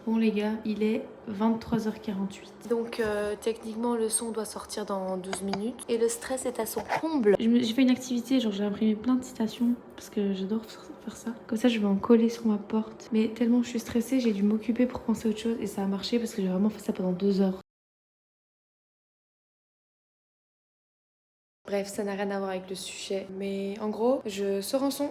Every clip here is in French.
Bon les gars, il est 23h48. Donc techniquement le son doit sortir dans 12 minutes et le stress est à son comble. J'ai fait une activité, genre j'ai imprimé plein de citations parce que j'adore faire ça. Comme ça je vais en coller sur ma porte. Mais tellement je suis stressée, j'ai dû m'occuper pour penser à autre chose et ça a marché parce que j'ai vraiment fait ça pendant 2 heures. Bref, ça n'a rien à voir avec le sujet. Mais en gros, je sors un son.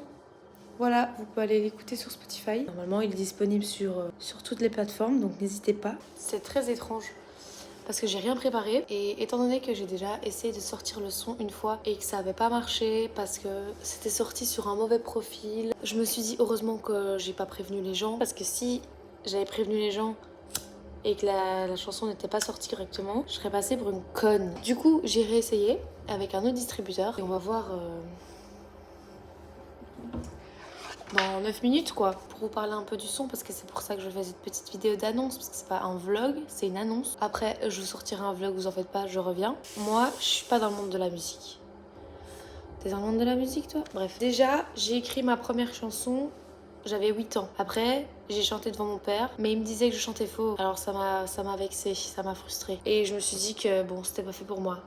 Voilà, vous pouvez aller l'écouter sur Spotify. Normalement, il est disponible sur toutes les plateformes, donc n'hésitez pas. C'est très étrange parce que j'ai rien préparé et étant donné que j'ai déjà essayé de sortir le son une fois et que ça avait pas marché parce que c'était sorti sur un mauvais profil, je me suis dit heureusement que j'ai pas prévenu les gens parce que si j'avais prévenu les gens et que la chanson n'était pas sortie correctement, je serais passée pour une conne. Du coup, j'ai réessayé avec un autre distributeur et on va voir dans 9 minutes quoi, pour vous parler un peu du son parce que c'est pour ça que je fais cette petite vidéo d'annonce parce que c'est pas un vlog, c'est une annonce. Après, je vous sortirai un vlog, vous en faites pas, je reviens. Moi, je suis pas dans le monde de la musique. T'es dans le monde de la musique toi? Bref, déjà, j'ai écrit ma première chanson, j'avais 8 ans. Après, j'ai chanté devant mon père, mais il me disait que je chantais faux. Alors ça m'a vexée, ça m'a frustrée. Et je me suis dit que bon, c'était pas fait pour moi.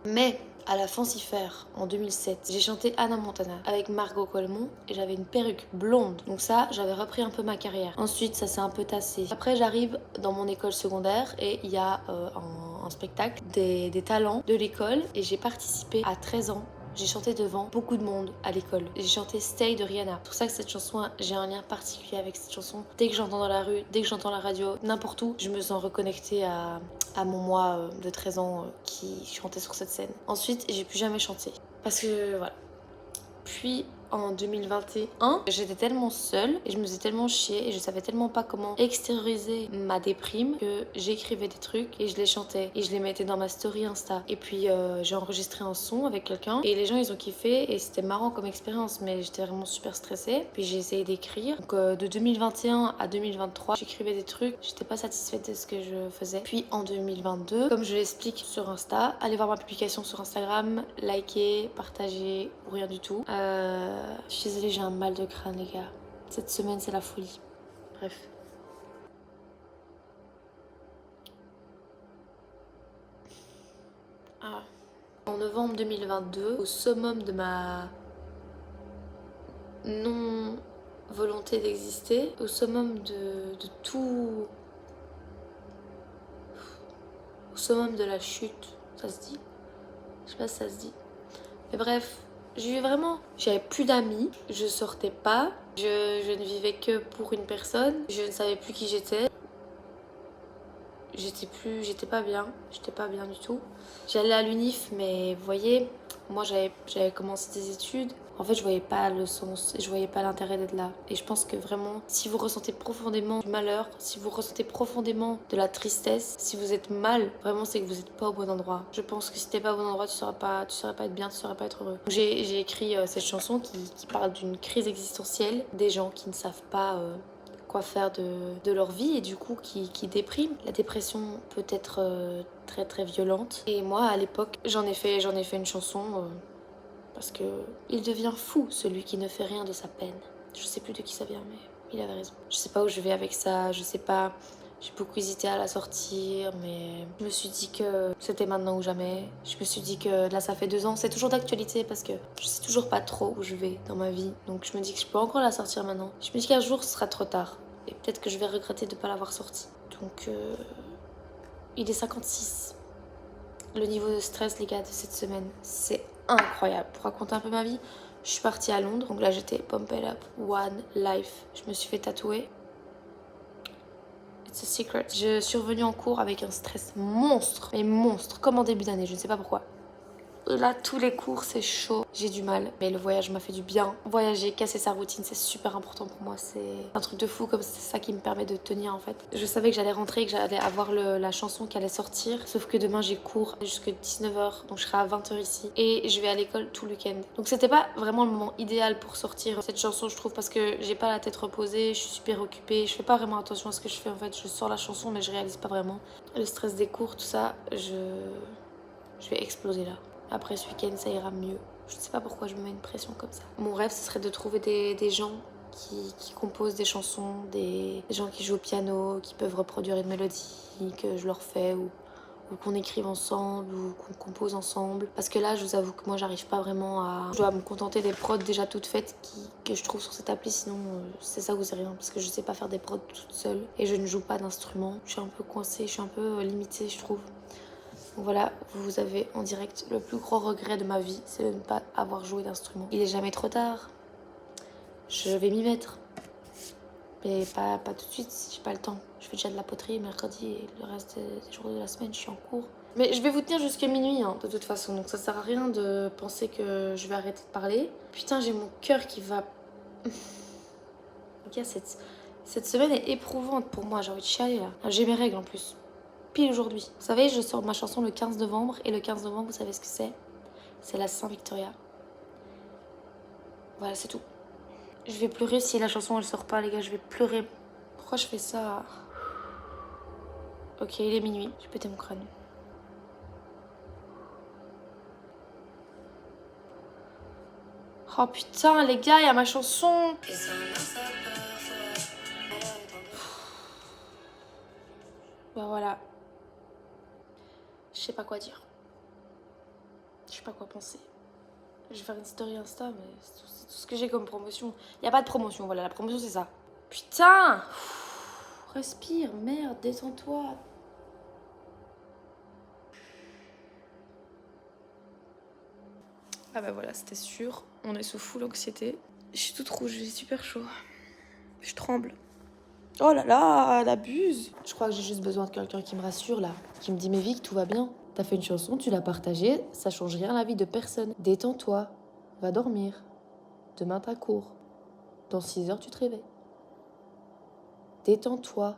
Mais à la Fancifère en 2007, j'ai chanté Anna Montana avec Margot Colmont et j'avais une perruque blonde. Donc ça, j'avais repris un peu ma carrière. Ensuite, ça s'est un peu tassé. Après, j'arrive dans mon école secondaire et il y a un spectacle des talents de l'école et j'ai participé à 13 ans. J'ai chanté devant beaucoup de monde à l'école. J'ai chanté Stay de Rihanna. C'est pour ça que cette chanson, j'ai un lien particulier avec cette chanson. Dès que j'entends dans la rue, dès que j'entends la radio, n'importe où, je me sens reconnectée à mon moi de 13 ans qui chantait sur cette scène. Ensuite, j'ai plus jamais chanté. Parce que voilà. Puis en 2021, j'étais tellement seule et je me faisais tellement chier et je savais tellement pas comment extérioriser ma déprime que j'écrivais des trucs et je les chantais et je les mettais dans ma story Insta. Et puis j'ai enregistré un son avec quelqu'un et les gens ils ont kiffé et c'était marrant comme expérience mais j'étais vraiment super stressée. Puis j'ai essayé d'écrire. Donc de 2021 à 2023, j'écrivais des trucs, j'étais pas satisfaite de ce que je faisais. Puis en 2022, comme je l'explique sur Insta, allez voir ma publication sur Instagram, likez, partagez ou rien du tout. Je suis désolée, j'ai un mal de crâne, les gars. Cette semaine, c'est la folie. Bref. Ah. En novembre 2022, au summum de ma non-volonté d'exister, au summum de tout... Au summum de la chute, ça se dit? Je sais pas si ça se dit. Mais bref, j'ai eu vraiment... J'avais plus d'amis, je sortais pas, je ne vivais que pour une personne, je ne savais plus qui j'étais. J'étais pas bien du tout. J'allais à l'UNIF, mais vous voyez, moi j'avais commencé des études. En fait, je voyais pas le sens, je voyais pas l'intérêt d'être là. Et je pense que vraiment, si vous ressentez profondément du malheur, si vous ressentez profondément de la tristesse, si vous êtes mal, vraiment c'est que vous êtes pas au bon endroit. Je pense que si t'es pas au bon endroit, tu sauras pas être bien, tu sauras pas être heureux. J'ai écrit cette chanson qui parle d'une crise existentielle, des gens qui ne savent pas quoi faire de leur vie et du coup qui dépriment. La dépression peut être très très violente. Et moi à l'époque j'en ai fait une chanson parce que il devient fou celui qui ne fait rien de sa peine. Je sais plus de qui ça vient mais il avait raison. Je sais pas où je vais avec ça, je sais pas. J'ai beaucoup hésité à la sortir, mais je me suis dit que c'était maintenant ou jamais. Je me suis dit que là, ça fait 2 ans. C'est toujours d'actualité parce que je sais toujours pas trop où je vais dans ma vie. Donc je me dis que je peux encore la sortir maintenant. Je me dis qu'un jour, ce sera trop tard. Et peut-être que je vais regretter de ne pas l'avoir sortie. Donc, il est 56. Le niveau de stress, les gars, de cette semaine, c'est incroyable. Pour raconter un peu ma vie, je suis partie à Londres. Donc là, j'étais Pump It Up, One Life. Je me suis fait tatouer. It's a secret. Je suis revenue en cours avec un stress monstre, mais monstre, comme en début d'année, je ne sais pas pourquoi. Et là, tous les cours, c'est chaud. J'ai du mal, mais le voyage m'a fait du bien. Voyager, casser sa routine, c'est super important pour moi. C'est un truc de fou, comme c'est ça qui me permet de tenir en fait. Je savais que j'allais rentrer, que j'allais avoir la chanson qui allait sortir. Sauf que demain, j'ai cours jusqu'à 19h, donc je serai à 20h ici. Et je vais à l'école tout le week-end. Donc c'était pas vraiment le moment idéal pour sortir cette chanson, je trouve, parce que j'ai pas la tête reposée, je suis super occupée. Je fais pas vraiment attention à ce que je fais en fait. Je sors la chanson, mais je réalise pas vraiment. Le stress des cours, tout ça, je vais exploser là. Après ce week-end, ça ira mieux. Je ne sais pas pourquoi je me mets une pression comme ça. Mon rêve, ce serait de trouver des gens qui composent des chansons, des gens qui jouent au piano, qui peuvent reproduire une mélodie que je leur fais ou qu'on écrive ensemble ou qu'on compose ensemble. Parce que là, je vous avoue que moi, j'arrive pas vraiment à... Je dois me contenter des prods déjà toutes faites que je trouve sur cette appli, sinon c'est ça ou c'est rien. Parce que je sais pas faire des prods toute seule et je ne joue pas d'instrument. Je suis un peu coincée, je suis un peu limitée, je trouve. Donc voilà, vous avez en direct le plus gros regret de ma vie, c'est de ne pas avoir joué d'instrument. Il est jamais trop tard. Je vais m'y mettre. Mais pas tout de suite, j'ai pas le temps. Je fais déjà de la poterie mercredi et le reste des jours de la semaine, je suis en cours. Mais je vais vous tenir jusqu'à minuit, hein, de toute façon. Donc ça sert à rien de penser que je vais arrêter de parler. Putain, j'ai mon cœur qui va... Ok, cette semaine est éprouvante pour moi, j'ai envie de chialer là. J'ai mes règles en plus. Pile aujourd'hui. Vous savez, je sors ma chanson le 15 novembre. Et le 15 novembre, vous savez ce que c'est? C'est la Saint-Victoria. Voilà, c'est tout. Je vais pleurer si la chanson elle sort pas, les gars, je vais pleurer. Pourquoi je fais ça? Ok, il est minuit, j'ai pété mon crâne. Oh putain, les gars, il y a ma chanson. Bah voilà. Je sais pas quoi dire. Je sais pas quoi penser. Je vais faire une story Insta, mais c'est tout ce que j'ai comme promotion. Il n'y a pas de promotion, voilà, la promotion c'est ça. Putain! Respire, merde, détends-toi. Ah bah voilà, c'était sûr. On est sous full anxiété. Je suis toute rouge, j'ai super chaud. Je tremble. Oh là là, la buse! Je crois que j'ai juste besoin de quelqu'un qui me rassure là. Qui me dit, mais Vic, tout va bien. T'as fait une chanson, tu l'as partagée, ça change rien à la vie de personne. Détends-toi, va dormir. Demain t'as cours. Dans 6 heures, tu te réveilles. Détends-toi.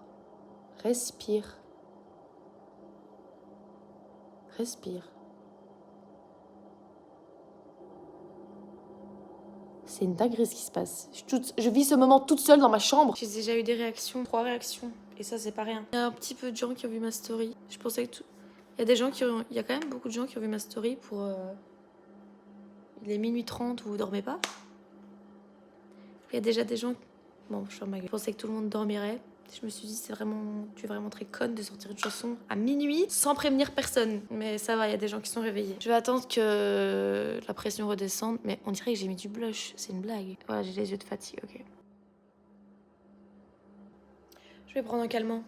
Respire. Respire. C'est une dinguerie ce qui se passe. Je vis ce moment toute seule dans ma chambre. J'ai déjà eu des réactions, 3 réactions. Et ça, c'est pas rien. Il y a un petit peu de gens qui ont vu ma story. Je pensais que tout... Il y a quand même beaucoup de gens qui ont vu ma story pour... Il est minuit 30, vous dormez pas. Il y a déjà des gens... Bon, je ferme ma gueule. Je pensais que tout le monde dormirait. Je me suis dit, tu es vraiment très conne de sortir une chanson à minuit sans prévenir personne. Mais ça va, il y a des gens qui sont réveillés. Je vais attendre que la pression redescende. Mais on dirait que j'ai mis du blush, c'est une blague. Voilà, j'ai les yeux de fatigue, ok. Je vais prendre un calmant.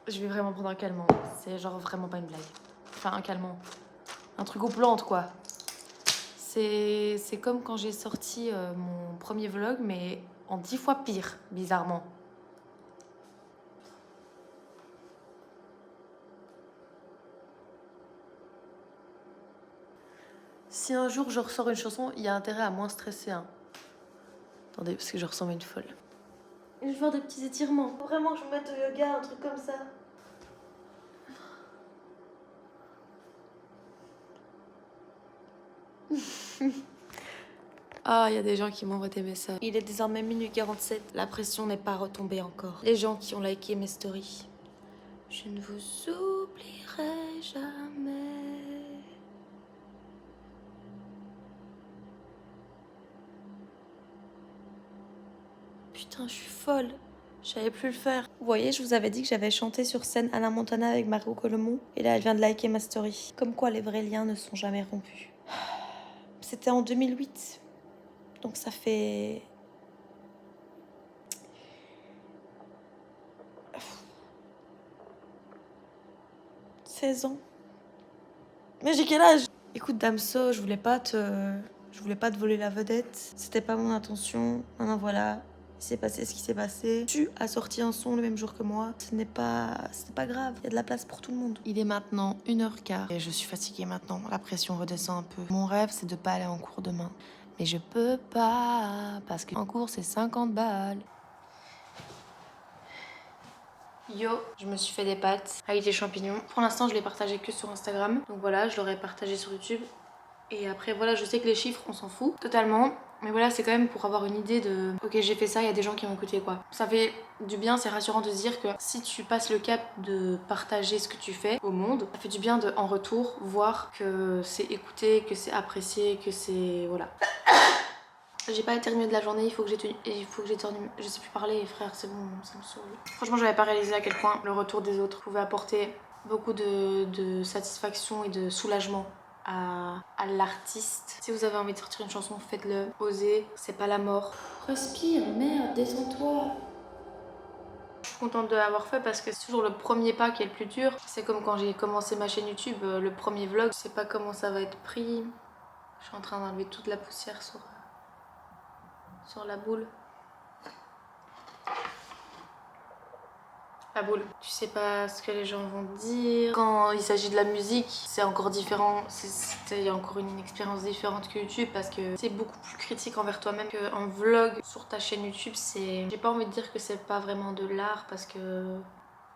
Je vais vraiment prendre un calmant. C'est genre vraiment pas une blague. Enfin, un calmant. Un truc aux plantes, quoi. C'est comme quand j'ai sorti mon premier vlog, mais en 10 fois pire, bizarrement. Si un jour je ressors une chanson, il y a intérêt à moins stresser. Hein. Attendez, parce que je ressemble à une folle. Je vais faire des petits étirements. Faut vraiment que je me mette au yoga, un truc comme ça. Ah, il y a des gens qui m'envoient des messages. Il est désormais minuit 47. La pression n'est pas retombée encore. Les gens qui ont liké mes stories. Je ne vous oublierai jamais. Putain, je suis folle. Je savais plus le faire. Vous voyez, je vous avais dit que j'avais chanté sur scène Anna Montana avec Margot Colomon. Et là, elle vient de liker ma story. Comme quoi, les vrais liens ne sont jamais rompus. C'était en 2008. Donc ça fait... « 16 ans. Mais j'ai quel âge? Écoute, Damso, je voulais pas te voler la vedette. C'était pas mon intention. Maintenant, voilà. Il s'est passé ce qui s'est passé. Tu as sorti un son le même jour que moi. C'était pas grave. Il y a de la place pour tout le monde. Il est maintenant 1h15 et je suis fatiguée maintenant. La pression redescend un peu. Mon rêve, c'est de pas aller en cours demain. Mais je peux pas parce qu'en cours, c'est 50 balles. Yo, je me suis fait des pâtes avec des champignons. Pour l'instant, je les partageais que sur Instagram. Donc voilà, je l'aurais partagé sur YouTube. Et après, voilà, je sais que les chiffres, on s'en fout totalement. Mais voilà, c'est quand même pour avoir une idée de... Ok, j'ai fait ça, il y a des gens qui ont écouté, quoi. Ça fait du bien, c'est rassurant de se dire que si tu passes le cap de partager ce que tu fais au monde, ça fait du bien de, en retour, voir que c'est écouté, que c'est apprécié, que c'est... Voilà. J'ai pas éternué de la journée, il faut que j'éternue. Je sais plus parler, frère, c'est bon, ça me saoule. Franchement, j'avais pas réalisé à quel point le retour des autres pouvait apporter beaucoup de satisfaction et de soulagement à l'artiste. Si vous avez envie de sortir une chanson, faites-le. Osez, c'est pas la mort. Respire, merde, détends-toi. Je suis contente de l'avoir fait parce que c'est toujours le premier pas qui est le plus dur. C'est comme quand j'ai commencé ma chaîne YouTube, le premier vlog, je sais pas comment ça va être pris. Je suis en train d'enlever toute la poussière sur la boule. La boule. Tu sais pas ce que les gens vont dire. Quand il s'agit de la musique, c'est encore différent. C'est encore une expérience différente que YouTube parce que c'est beaucoup plus critique envers toi-même qu'un vlog sur ta chaîne YouTube. J'ai pas envie de dire que c'est pas vraiment de l'art parce que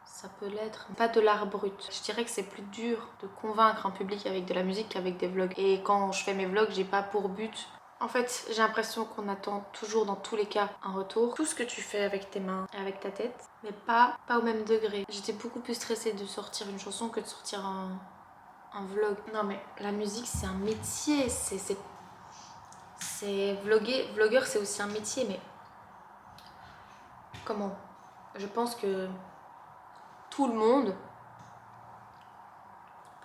ça peut l'être. Pas de l'art brut. Je dirais que c'est plus dur de convaincre un public avec de la musique qu'avec des vlogs. Et quand je fais mes vlogs, j'ai pas pour but. En fait, j'ai l'impression qu'on attend toujours dans tous les cas un retour. Tout ce que tu fais avec tes mains et avec ta tête, mais pas au même degré. J'étais beaucoup plus stressée de sortir une chanson que de sortir un vlog. Non mais la musique c'est un métier, c'est vlogueur c'est aussi un métier, mais comment? Je pense que tout le monde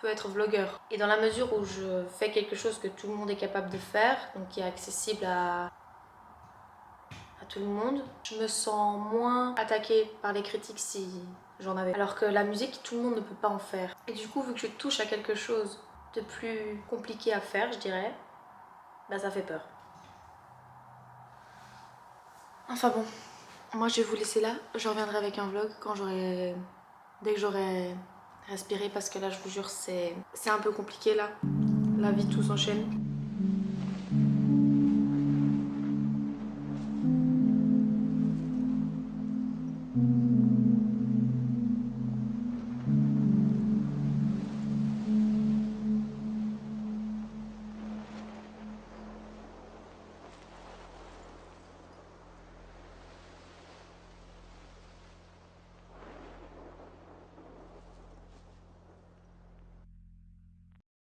peut être vlogueur. Et dans la mesure où je fais quelque chose que tout le monde est capable de faire, donc qui est accessible à tout le monde, je me sens moins attaquée par les critiques si j'en avais. Alors que la musique, tout le monde ne peut pas en faire. Et du coup, vu que je touche à quelque chose de plus compliqué à faire, je dirais, bah ça fait peur. Enfin bon, moi je vais vous laisser là. Je reviendrai avec un vlog dès que j'aurai respiré parce que là, je vous jure, c'est un peu compliqué là. La vie, tout s'enchaîne.